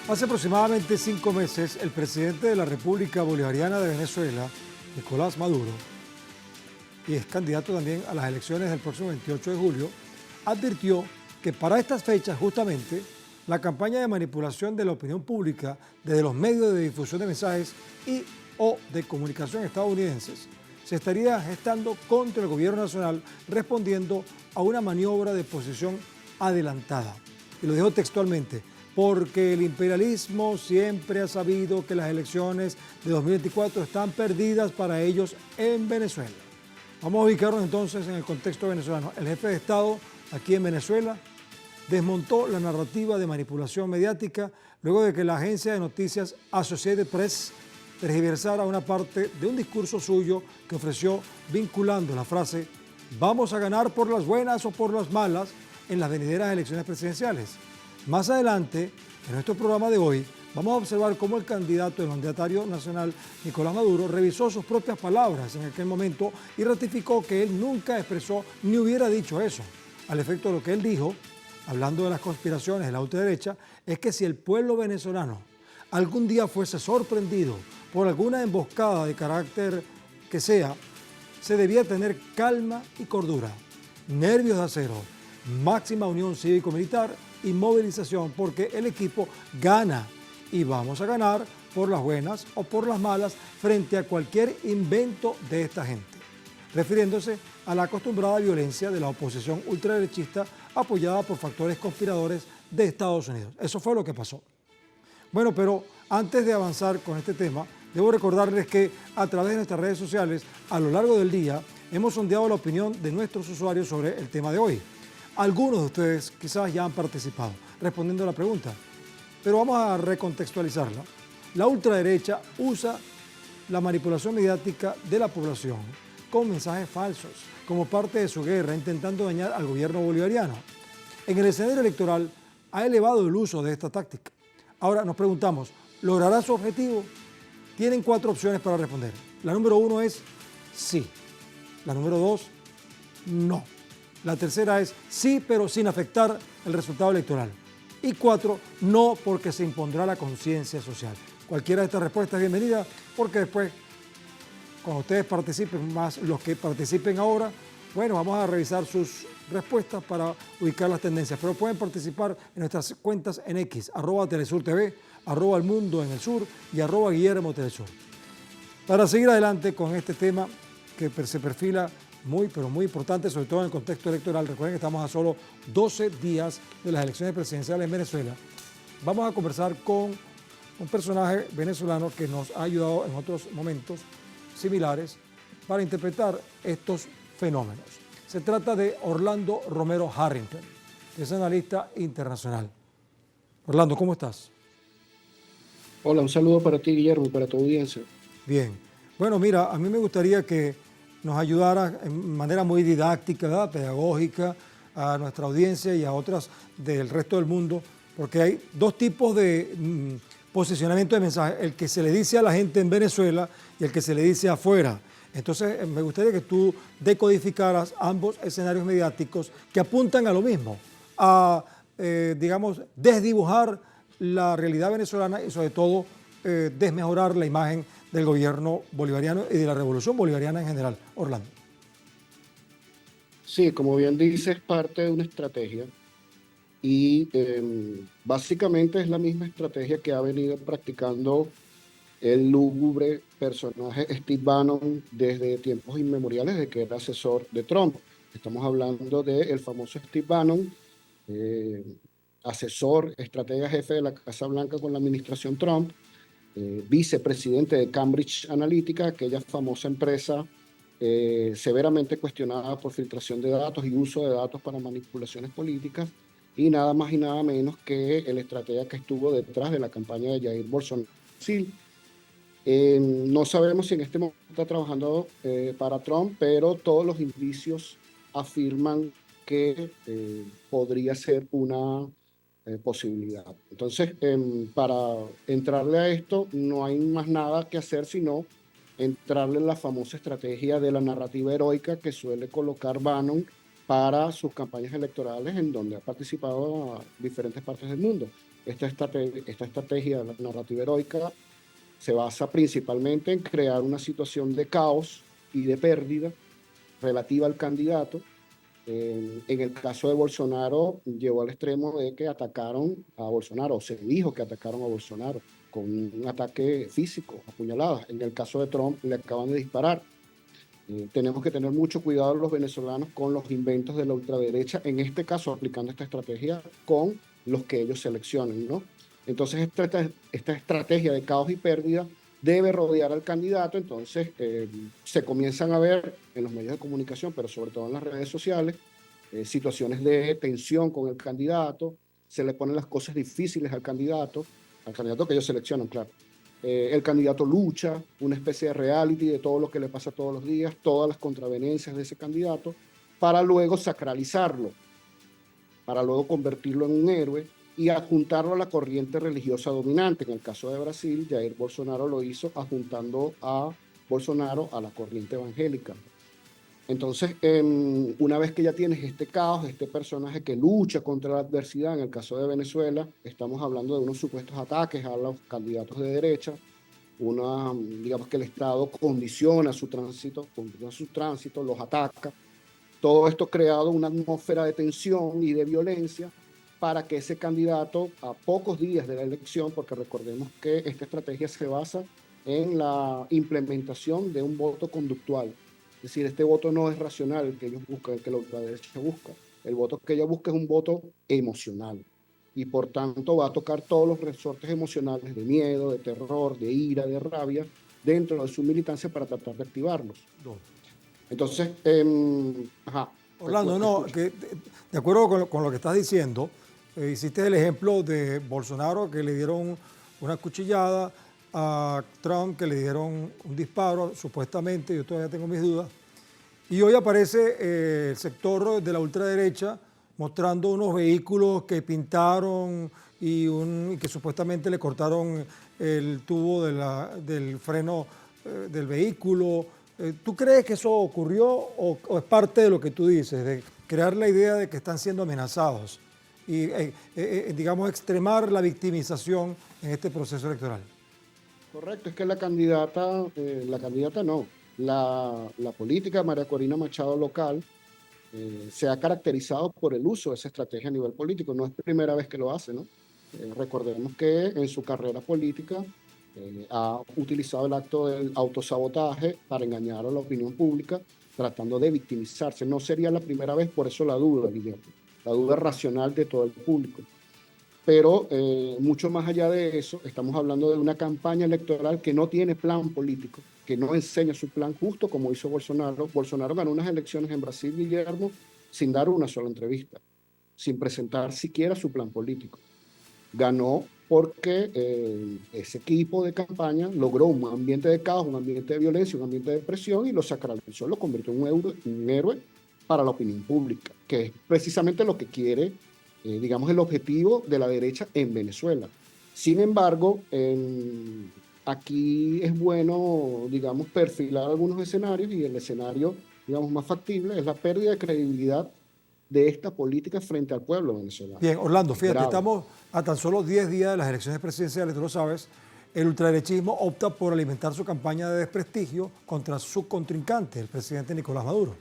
Hace aproximadamente 5 meses, el presidente de la República Bolivariana de Venezuela, Nicolás Maduro, y es candidato también a las elecciones del próximo 28 de julio, advirtió que para estas fechas justamente la campaña de manipulación de la opinión pública desde los medios de difusión de mensajes y o de comunicación estadounidenses se estaría gestando contra el gobierno nacional respondiendo a una maniobra de posición adelantada. Y lo dijo textualmente, porque el imperialismo siempre ha sabido que las elecciones de 2024 están perdidas para ellos en Venezuela. Vamos a ubicarnos entonces en el contexto venezolano. El jefe de Estado aquí en Venezuela desmontó la narrativa de manipulación mediática luego de que la agencia de noticias Associated Press tergiversara una parte de un discurso suyo que ofreció vinculando la frase «vamos a ganar por las buenas o por las malas» en las venideras elecciones presidenciales. Más adelante, en nuestro programa de hoy, vamos a observar cómo el candidato del mandatario nacional, Nicolás Maduro, revisó sus propias palabras en aquel momento y ratificó que él nunca expresó ni hubiera dicho eso. Al efecto de lo que él dijo, hablando de las conspiraciones de la ultraderecha, es que si el pueblo venezolano algún día fuese sorprendido por alguna emboscada de carácter que sea, se debía tener calma y cordura, nervios de acero, máxima unión cívico-militar y movilización, porque el equipo gana y vamos a ganar por las buenas o por las malas frente a cualquier invento de esta gente, refiriéndose a la acostumbrada violencia de la oposición ultraderechista apoyada por factores conspiradores de Estados Unidos. Eso fue lo que pasó. Bueno, pero antes de avanzar con este tema, debo recordarles que a través de nuestras redes sociales, a lo largo del día, hemos sondeado la opinión de nuestros usuarios sobre el tema de hoy. Algunos de ustedes quizás ya han participado respondiendo a la pregunta, pero vamos a recontextualizarla. La ultraderecha usa la manipulación mediática de la población con mensajes falsos como parte de su guerra intentando dañar al gobierno bolivariano. En el escenario electoral ha elevado el uso de esta táctica. Ahora nos preguntamos, ¿logrará su objetivo? Tienen 4 opciones para responder. La número 1 es sí. La número 2, no. La tercera es sí, pero sin afectar el resultado electoral. Y 4, no, porque se impondrá la conciencia social. Cualquiera de estas respuestas es bienvenida, porque después, cuando ustedes participen, más los que participen ahora, bueno, vamos a revisar sus respuestas para ubicar las tendencias. Pero pueden participar en nuestras cuentas en X, @TelesurTV, @El Mundo en el Sur y @Guillermo Telesur. Para seguir adelante con este tema que se perfila pero muy importante, sobre todo en el contexto electoral. Recuerden que estamos a solo 12 días de las elecciones presidenciales en Venezuela. Vamos a conversar con un personaje venezolano que nos ha ayudado en otros momentos similares para interpretar estos fenómenos. Se trata de Orlando Romero Harrington, que es analista internacional. Orlando, ¿cómo estás? Hola, un saludo para ti, Guillermo, y para tu audiencia. Bien. Bueno, mira, a mí me gustaría que nos ayudara en manera muy didáctica, ¿verdad?, pedagógica, a nuestra audiencia y a otras del resto del mundo, porque hay 2 tipos de posicionamiento de mensajes, el que se le dice a la gente en Venezuela y el que se le dice afuera. Entonces, me gustaría que tú decodificaras ambos escenarios mediáticos que apuntan a lo mismo, a, digamos, desdibujar la realidad venezolana y sobre todo desmejorar la imagen del gobierno bolivariano y de la revolución bolivariana en general. Orlando. Sí, como bien dices, es parte de una estrategia y básicamente es la misma estrategia que ha venido practicando el lúgubre personaje Steve Bannon desde tiempos inmemoriales, de que era asesor de Trump. Estamos hablando del famoso Steve Bannon, eh, asesor, estratega jefe de la Casa Blanca con la administración Trump, vicepresidente de Cambridge Analytica, aquella famosa empresa severamente cuestionada por filtración de datos y uso de datos para manipulaciones políticas, y nada más y nada menos que el estratega que estuvo detrás de la campaña de Jair Bolsonaro. Sí, no sabemos si en este momento está trabajando para Trump, pero todos los indicios afirman que podría ser una posibilidad. Entonces, para entrarle a esto, no hay más nada que hacer sino entrarle en la famosa estrategia de la narrativa heroica que suele colocar Bannon para sus campañas electorales, en donde ha participado a diferentes partes del mundo. esta estrategia, la narrativa heroica, se basa principalmente en crear una situación de caos y de pérdida relativa al candidato. En el caso de Bolsonaro, llegó al extremo de que atacaron a Bolsonaro, o se dijo que atacaron a Bolsonaro con un ataque físico, apuñaladas. En el caso de Trump, le acaban de disparar. Tenemos que tener mucho cuidado los venezolanos con los inventos de la ultraderecha, en este caso aplicando esta estrategia con los que ellos seleccionen, ¿no? Entonces esta estrategia de caos y pérdida debe rodear al candidato. Entonces se comienzan a ver en los medios de comunicación, pero sobre todo en las redes sociales, situaciones de tensión con el candidato, se le ponen las cosas difíciles al candidato que ellos seleccionan, claro. El candidato lucha, una especie de reality de todo lo que le pasa todos los días, todas las contravenencias de ese candidato, para luego sacralizarlo, para luego convertirlo en un héroe y adjuntarlo a la corriente religiosa dominante. En el caso de Brasil, Jair Bolsonaro lo hizo adjuntando a Bolsonaro a la corriente evangélica. Entonces, una vez que ya tienes este caos, este personaje que lucha contra la adversidad, en el caso de Venezuela, estamos hablando de unos supuestos ataques a los candidatos de derecha, digamos que el Estado condiciona su tránsito, los ataca. Todo esto ha creado una atmósfera de tensión y de violencia para que ese candidato, a pocos días de la elección, porque recordemos que esta estrategia se basa en la implementación de un voto conductual. Es decir, este voto no es racional el que ellos buscan, el que la ultraderecha busca. El voto que ella busca es un voto emocional. Y por tanto va a tocar todos los resortes emocionales de miedo, de terror, de ira, de rabia, dentro de su militancia para tratar de activarlos. No. Entonces, Orlando, no, que de acuerdo con lo que estás diciendo, hiciste el ejemplo de Bolsonaro, que le dieron una cuchillada, a Trump, que le dieron un disparo, supuestamente, yo todavía tengo mis dudas, y hoy aparece el sector de la ultraderecha mostrando unos vehículos que pintaron y que supuestamente le cortaron el tubo del freno del vehículo. ¿Tú crees que eso ocurrió o es parte de lo que tú dices, de crear la idea de que están siendo amenazados y, digamos, extremar la victimización en este proceso electoral? Correcto, es que la candidata no, la política de María Corina Machado local se ha caracterizado por el uso de esa estrategia a nivel político. No es primera vez que lo hace, ¿no? Recordemos que en su carrera política ha utilizado el acto del autosabotaje para engañar a la opinión pública, tratando de victimizarse. No sería la primera vez, por eso la duda, Guillermo, la duda racional de todo el público. Pero mucho más allá de eso, estamos hablando de una campaña electoral que no tiene plan político, que no enseña su plan, justo como hizo Bolsonaro. Bolsonaro ganó unas elecciones en Brasil, Guillermo, sin dar una sola entrevista, sin presentar siquiera su plan político. Ganó porque ese equipo de campaña logró un ambiente de caos, un ambiente de violencia, un ambiente de presión, y lo sacralizó, lo convirtió en un héroe para la opinión pública, que es precisamente lo que quiere, digamos, el objetivo de la derecha en Venezuela. Sin embargo, aquí es bueno, digamos, perfilar algunos escenarios, y el escenario, digamos, más factible es la pérdida de credibilidad de esta política frente al pueblo venezolano. Bien, Orlando, fíjate, Grave. estamos a tan solo 10 días de las elecciones presidenciales, tú lo sabes. El ultraderechismo opta por alimentar su campaña de desprestigio contra su contrincante, el presidente Nicolás Maduro.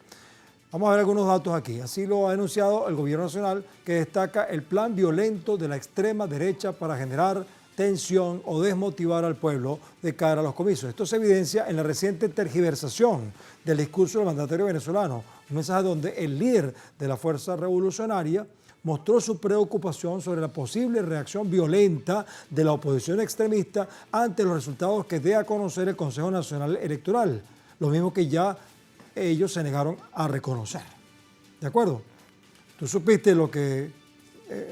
Vamos a ver algunos datos aquí. Así lo ha denunciado el gobierno nacional, que destaca el plan violento de la extrema derecha para generar tensión o desmotivar al pueblo de cara a los comicios. Esto se evidencia en la reciente tergiversación del discurso del mandatario venezolano, un mensaje donde el líder de la Fuerza Revolucionaria mostró su preocupación sobre la posible reacción violenta de la oposición extremista ante los resultados que dé a conocer el Consejo Nacional Electoral, lo mismo que ya ellos se negaron a reconocer. ¿De acuerdo? Tú supiste lo que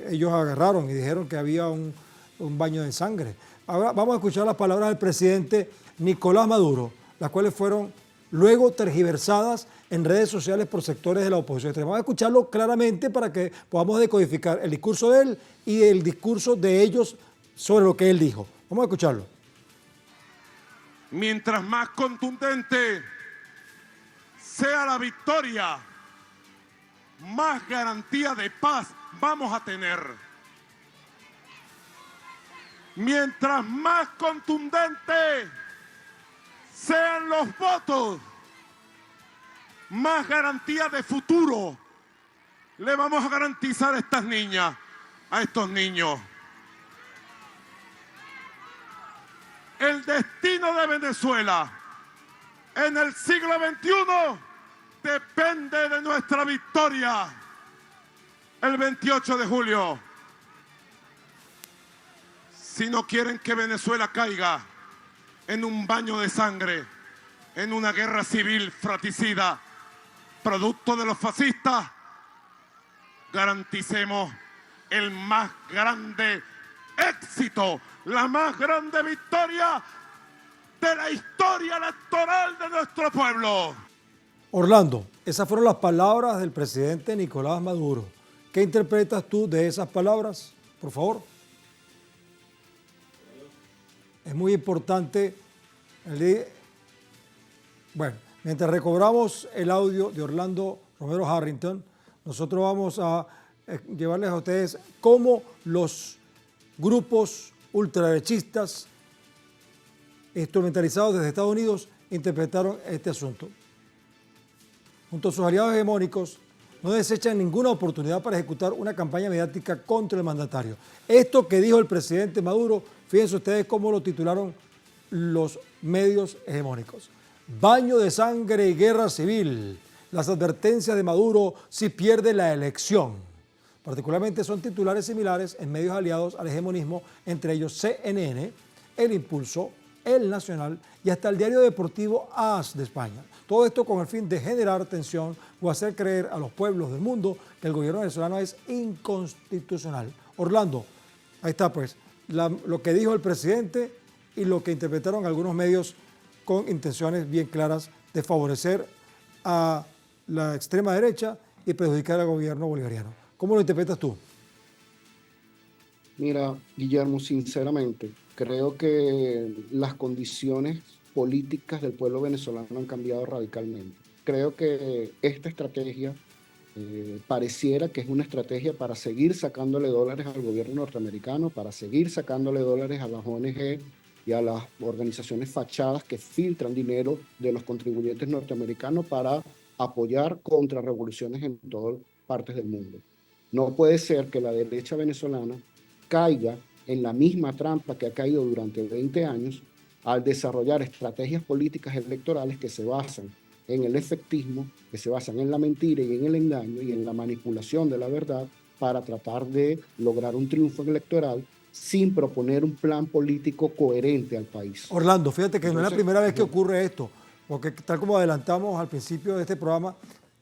ellos agarraron y dijeron que había un baño de sangre. Ahora vamos a escuchar las palabras del presidente Nicolás Maduro, las cuales fueron luego tergiversadas en redes sociales por sectores de la oposición extrema. Vamos a escucharlo claramente para que podamos decodificar el discurso de él y el discurso de ellos sobre lo que él dijo. Vamos a escucharlo. Mientras más contundente sea la victoria, más garantía de paz vamos a tener. Mientras más contundentes sean los votos, más garantía de futuro le vamos a garantizar a estas niñas, a estos niños. El destino de Venezuela en el siglo XXI depende de nuestra victoria el 28 de julio. Si no quieren que Venezuela caiga en un baño de sangre, en una guerra civil fratricida, producto de los fascistas, garanticemos el más grande éxito, la más grande victoria de la historia electoral de nuestro pueblo. Orlando, esas fueron las palabras del presidente Nicolás Maduro. ¿Qué interpretas tú de esas palabras? Por favor. Es muy importante. Bueno, mientras recobramos el audio de Orlando Romero Harrington, nosotros vamos a llevarles a ustedes cómo los grupos ultraderechistas instrumentalizados desde Estados Unidos interpretaron este asunto. Junto a sus aliados hegemónicos, no desechan ninguna oportunidad para ejecutar una campaña mediática contra el mandatario. Esto que dijo el presidente Maduro, fíjense ustedes cómo lo titularon los medios hegemónicos. Baño de sangre y guerra civil. Las advertencias de Maduro si pierde la elección. Particularmente son titulares similares en medios aliados al hegemonismo, entre ellos CNN, El Impulso, El Nacional y hasta el diario deportivo AS de España. Todo esto con el fin de generar tensión o hacer creer a los pueblos del mundo que el gobierno venezolano es inconstitucional. Orlando, ahí está pues, lo que dijo el presidente y lo que interpretaron algunos medios con intenciones bien claras de favorecer a la extrema derecha y perjudicar al gobierno bolivariano. ¿Cómo lo interpretas tú? Mira, Guillermo, sinceramente, creo que las condiciones políticas del pueblo venezolano han cambiado radicalmente. Creo que esta estrategia pareciera que es una estrategia para seguir sacándole dólares al gobierno norteamericano, para seguir sacándole dólares a las ONG y a las organizaciones fachadas que filtran dinero de los contribuyentes norteamericanos para apoyar contrarrevoluciones en todas partes del mundo. No puede ser que la derecha venezolana caiga en la misma trampa que ha caído durante 20 años al desarrollar estrategias políticas electorales que se basan en el efectismo, que se basan en la mentira y en el engaño y en la manipulación de la verdad para tratar de lograr un triunfo electoral sin proponer un plan político coherente al país. Orlando, fíjate que no es la primera vez que ocurre esto, porque tal como adelantamos al principio de este programa,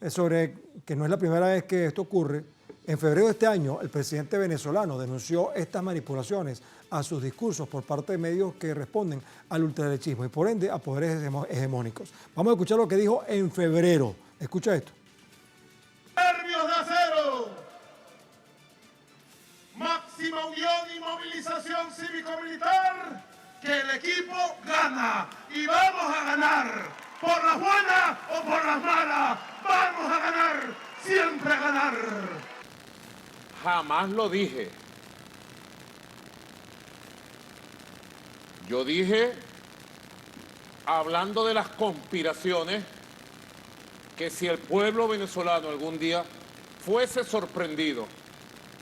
sobre que no es la primera vez que esto ocurre. En febrero de este año, el presidente venezolano denunció estas manipulaciones a sus discursos por parte de medios que responden al ultraderechismo y por ende a poderes hegemónicos. Vamos a escuchar lo que dijo en febrero. Escucha esto. Nervios de acero. Máxima unión y movilización cívico-militar. Que el equipo gana y vamos a ganar. Por las buenas o por las malas. Vamos a ganar. Siempre a ganar. Jamás lo dije. Yo dije, hablando de las conspiraciones, que si el pueblo venezolano algún día fuese sorprendido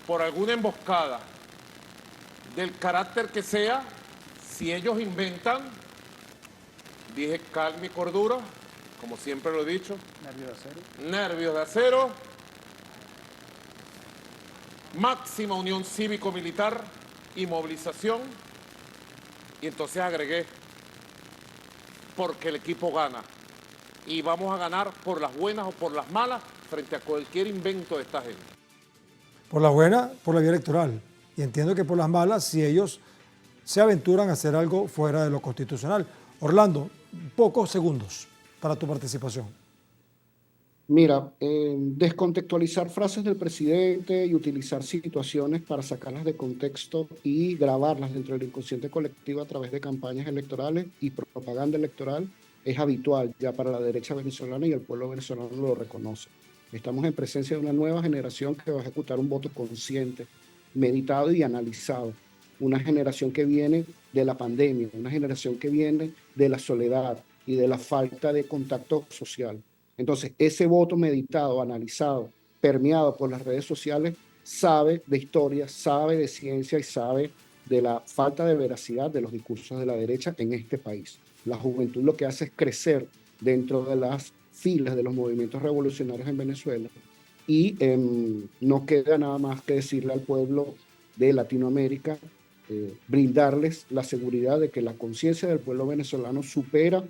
por alguna emboscada, del carácter que sea, si ellos inventan, dije calma y cordura, como siempre lo he dicho. Nervios de acero. Nervios de acero. Máxima unión cívico-militar y movilización. Y entonces agregué, porque el equipo gana. Y vamos a ganar por las buenas o por las malas frente a cualquier invento de esta gente. Por la buena, por la vía electoral. Y entiendo que por las malas, si ellos se aventuran a hacer algo fuera de lo constitucional. Orlando, pocos segundos para tu participación. Mira, descontextualizar frases del presidente y utilizar situaciones para sacarlas de contexto y grabarlas dentro del inconsciente colectivo a través de campañas electorales y propaganda electoral es habitual ya para la derecha venezolana y el pueblo venezolano lo reconoce. Estamos en presencia de una nueva generación que va a ejecutar un voto consciente, meditado y analizado. una generación que viene de la pandemia, una generación que viene de la soledad y de la falta de contacto social. Entonces, ese voto meditado, analizado, permeado por las redes sociales, sabe de historia, sabe de ciencia y sabe de la falta de veracidad de los discursos de la derecha en este país. La juventud lo que hace es crecer dentro de las filas de los movimientos revolucionarios en Venezuela y no queda nada más que decirle al pueblo de Latinoamérica, brindarles la seguridad de que la conciencia del pueblo venezolano supera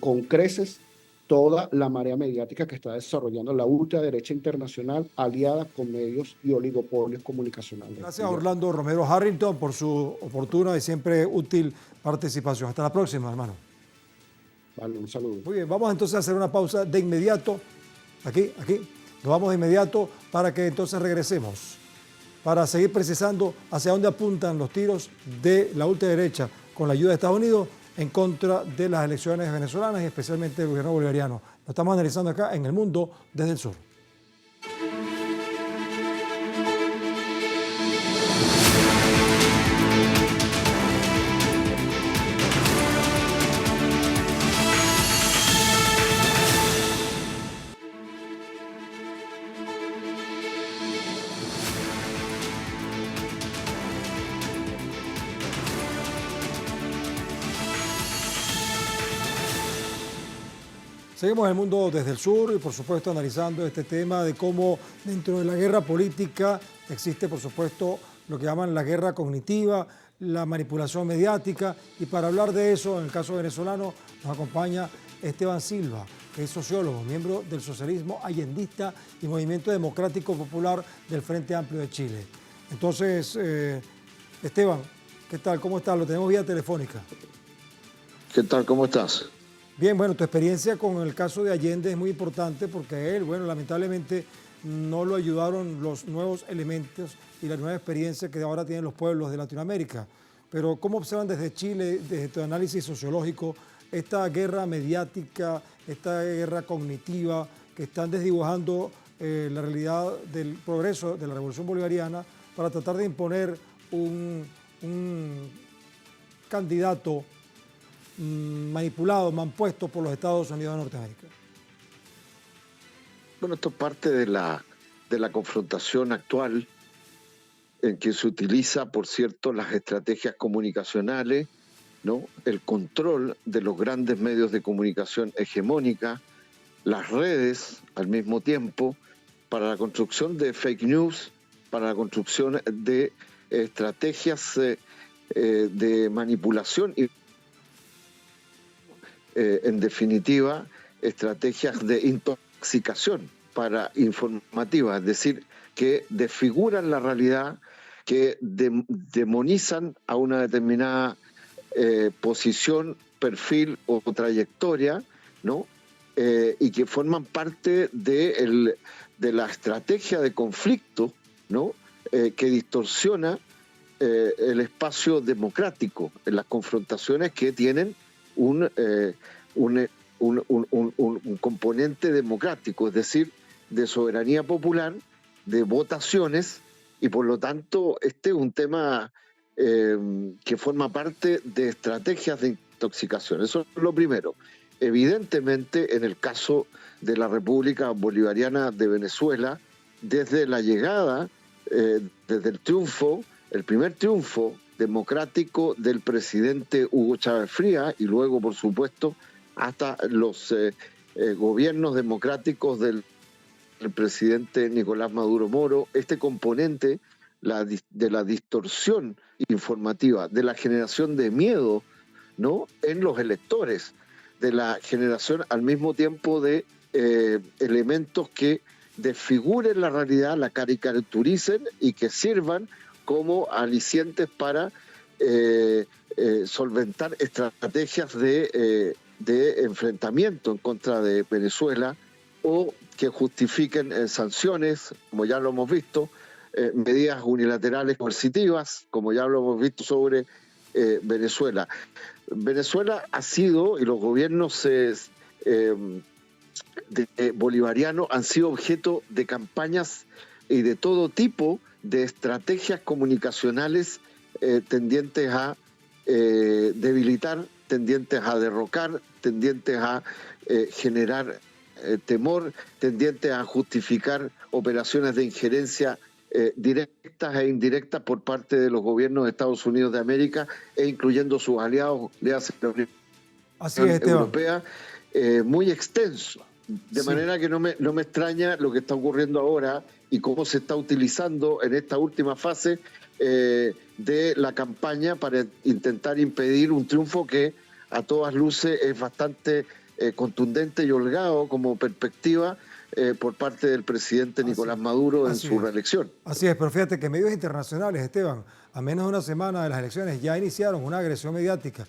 con creces toda la marea mediática que está desarrollando la ultraderecha internacional aliada con medios y oligopolios comunicacionales. Gracias a Orlando Romero Harrington por su oportuna y siempre útil participación. Hasta la próxima, hermano. Vale, un saludo. Muy bien, vamos entonces a hacer una pausa de inmediato. Aquí. Nos vamos de inmediato para que entonces regresemos para seguir precisando hacia dónde apuntan los tiros de la ultraderecha con la ayuda de Estados Unidos en contra de las elecciones venezolanas y especialmente del gobierno bolivariano. Lo estamos analizando acá en El Mundo desde el Sur. Seguimos El Mundo desde el Sur y por supuesto analizando este tema de cómo dentro de la guerra política existe por supuesto lo que llaman la guerra cognitiva, la manipulación mediática, y para hablar de eso en el caso venezolano nos acompaña Esteban Silva, que es sociólogo, miembro del socialismo allendista y Movimiento Democrático Popular del Frente Amplio de Chile. Entonces, Esteban, ¿qué tal? ¿Cómo estás? Lo tenemos vía telefónica. ¿Qué tal? ¿Cómo estás? Bien, bueno, tu experiencia con el caso de Allende es muy importante porque a él, bueno, lamentablemente no lo ayudaron los nuevos elementos y la nueva experiencia que ahora tienen los pueblos de Latinoamérica. Pero ¿cómo observan desde Chile, desde tu análisis sociológico, esta guerra mediática, esta guerra cognitiva que están desdibujando la realidad del progreso de la Revolución Bolivariana para tratar de imponer un candidato manipulado, manpuesto por los Estados Unidos de Norteamérica? Bueno, esto es parte de la confrontación actual en que se utiliza, por cierto, las estrategias comunicacionales, ¿no? El control de los grandes medios de comunicación hegemónica, las redes al mismo tiempo, para la construcción de fake news, para la construcción de estrategias de manipulación y en definitiva, estrategias de intoxicación para informativa, es decir, que desfiguran la realidad, que demonizan a una determinada posición, perfil o trayectoria, ¿no? Y que forman parte de la estrategia de conflicto, ¿no? Que distorsiona el espacio democrático en las confrontaciones que tienen un componente democrático, es decir, de soberanía popular, de votaciones, y por lo tanto este es un tema que forma parte de estrategias de intoxicación. Eso es lo primero. Evidentemente, en el caso de la República Bolivariana de Venezuela, desde la llegada, desde el triunfo, el primer triunfo democrático del presidente Hugo Chávez Frías y luego, por supuesto, hasta los gobiernos democráticos del presidente Nicolás Maduro Moro, este componente de la distorsión informativa, de la generación de miedo, ¿no? En los electores, de la generación al mismo tiempo de elementos que desfiguren la realidad, la caricaturicen y que sirvan como alicientes para solventar estrategias de enfrentamiento en contra de Venezuela o que justifiquen sanciones, como ya lo hemos visto, medidas unilaterales coercitivas, como ya lo hemos visto sobre Venezuela. Venezuela ha sido, y los gobiernos bolivarianos han sido objeto de campañas y de todo tipo de estrategias comunicacionales tendientes a debilitar, tendientes a derrocar, tendientes a generar temor, tendientes a justificar operaciones de injerencia directas e indirectas por parte de los gobiernos de Estados Unidos de América e incluyendo sus aliados, le hace la Unión Europea, muy extenso. De manera que no me extraña lo que está ocurriendo ahora y cómo se está utilizando en esta última fase de la campaña para intentar impedir un triunfo que a todas luces es bastante contundente y holgado como perspectiva por parte del presidente Nicolás Maduro en su reelección. Así es, pero fíjate que medios internacionales, Esteban, a menos de una semana de las elecciones ya iniciaron una agresión mediática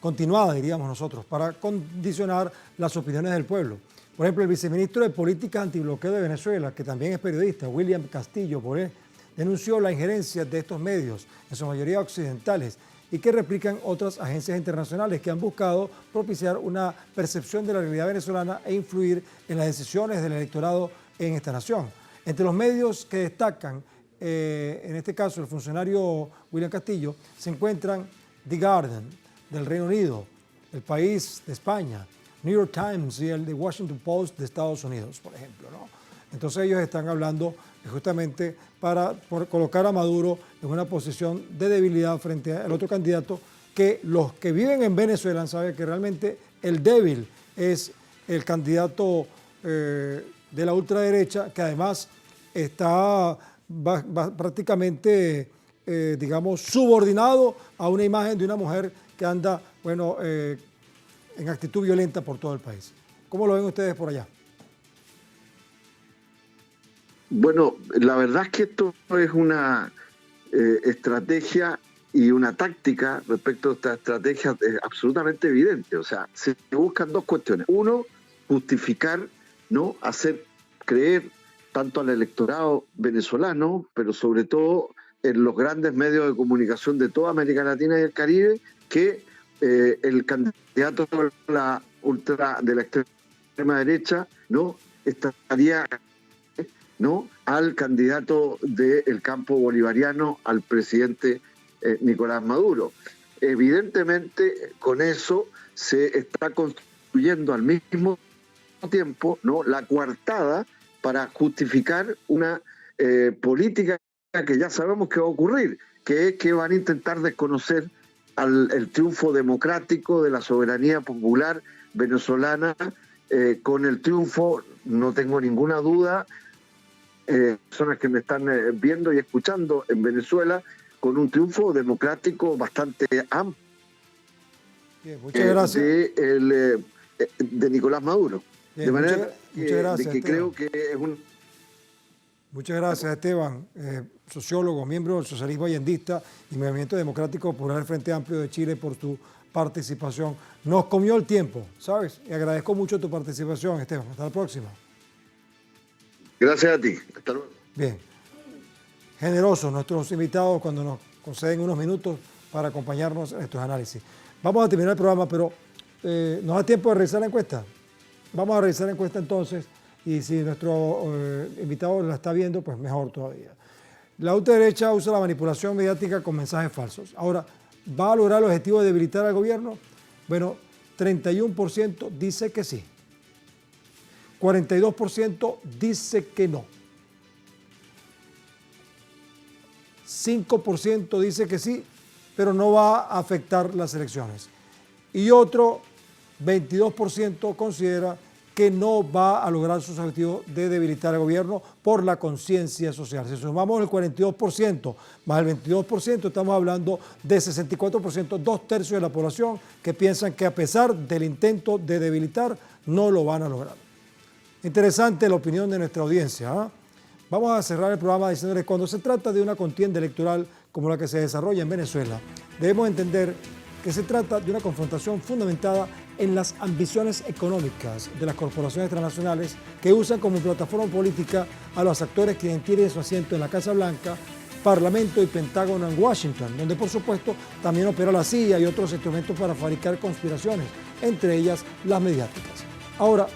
continuada, diríamos nosotros, para condicionar las opiniones del pueblo. Por ejemplo, el viceministro de Políticas Antibloqueo de Venezuela, que también es periodista, William Castillo Boré, denunció la injerencia de estos medios, en su mayoría occidentales, y que replican otras agencias internacionales que han buscado propiciar una percepción de la realidad venezolana e influir en las decisiones del electorado en esta nación. Entre los medios que destacan, en este caso el funcionario William Castillo, se encuentran The Guardian del Reino Unido, El País de España, New York Times y el The Washington Post de Estados Unidos, por ejemplo, ¿no? Entonces ellos están hablando justamente por colocar a Maduro en una posición de debilidad frente al otro candidato, que los que viven en Venezuela saben que realmente el débil es el candidato de la ultraderecha, que además está prácticamente, digamos, subordinado a una imagen de una mujer que anda, bueno, en actitud violenta por todo el país. ¿Cómo lo ven ustedes por allá? Bueno, la verdad es que esto es una estrategia y una táctica respecto a esta estrategia absolutamente evidente. O sea, se buscan dos cuestiones. Uno, justificar, ¿no? Hacer creer tanto al electorado venezolano, pero sobre todo en los grandes medios de comunicación de toda América Latina y el Caribe, que el candidato de la extrema derecha, ¿no? estaría, ¿no? al candidato del campo bolivariano, al presidente Nicolás Maduro. Evidentemente, con eso se está construyendo al mismo tiempo, ¿no? la coartada para justificar una política que ya sabemos que va a ocurrir, que es que van a intentar desconocer el triunfo democrático de la soberanía popular venezolana, con el triunfo, no tengo ninguna duda, personas que me están viendo y escuchando en Venezuela, con un triunfo democrático bastante amplio. Bien, muchas gracias. De Nicolás Maduro. Bien, de manera muchas gracias, que creo que es un... Muchas gracias, Esteban, sociólogo, miembro del socialismo allendista y Movimiento Democrático Popular del Frente Amplio de Chile, por tu participación. Nos comió el tiempo, ¿sabes? Y agradezco mucho tu participación, Esteban. Hasta la próxima. Gracias a ti. Hasta luego. Bien. Generosos nuestros invitados cuando nos conceden unos minutos para acompañarnos en estos análisis. Vamos a terminar el programa, pero ¿nos da tiempo de revisar la encuesta? Vamos a revisar la encuesta entonces. Y si nuestro invitado la está viendo, pues mejor todavía. La ultraderecha usa la manipulación mediática con mensajes falsos. Ahora, ¿va a lograr el objetivo de debilitar al gobierno? Bueno, 31% dice que sí. 42% dice que no. 5% dice que sí, pero no va a afectar las elecciones. Y otro 22% considera que no va a lograr sus objetivos de debilitar al gobierno por la conciencia social. Si sumamos el 42% más el 22%, estamos hablando de 64%, 2/3 de la población que piensan que a pesar del intento de debilitar, no lo van a lograr. Interesante la opinión de nuestra audiencia, ¿eh? Vamos a cerrar el programa diciéndoles, cuando se trata de una contienda electoral como la que se desarrolla en Venezuela, debemos entender que se trata de una confrontación fundamentada en las ambiciones económicas de las corporaciones transnacionales que usan como plataforma política a los actores que tienen su asiento en la Casa Blanca, Parlamento y Pentágono en Washington, donde por supuesto también opera la CIA y otros instrumentos para fabricar conspiraciones, entre ellas las mediáticas. Ahora,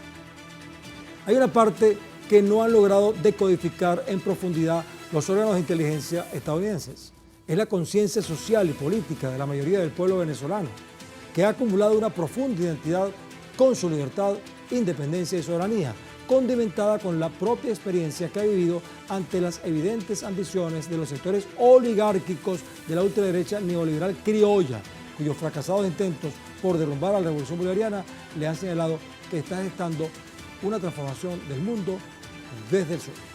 hay una parte que no han logrado decodificar en profundidad los órganos de inteligencia estadounidenses, es la conciencia social y política de la mayoría del pueblo venezolano, que ha acumulado una profunda identidad con su libertad, independencia y soberanía, condimentada con la propia experiencia que ha vivido ante las evidentes ambiciones de los sectores oligárquicos de la ultraderecha neoliberal criolla, cuyos fracasados intentos por derrumbar a la revolución bolivariana le han señalado que está gestando una transformación del mundo desde el sur.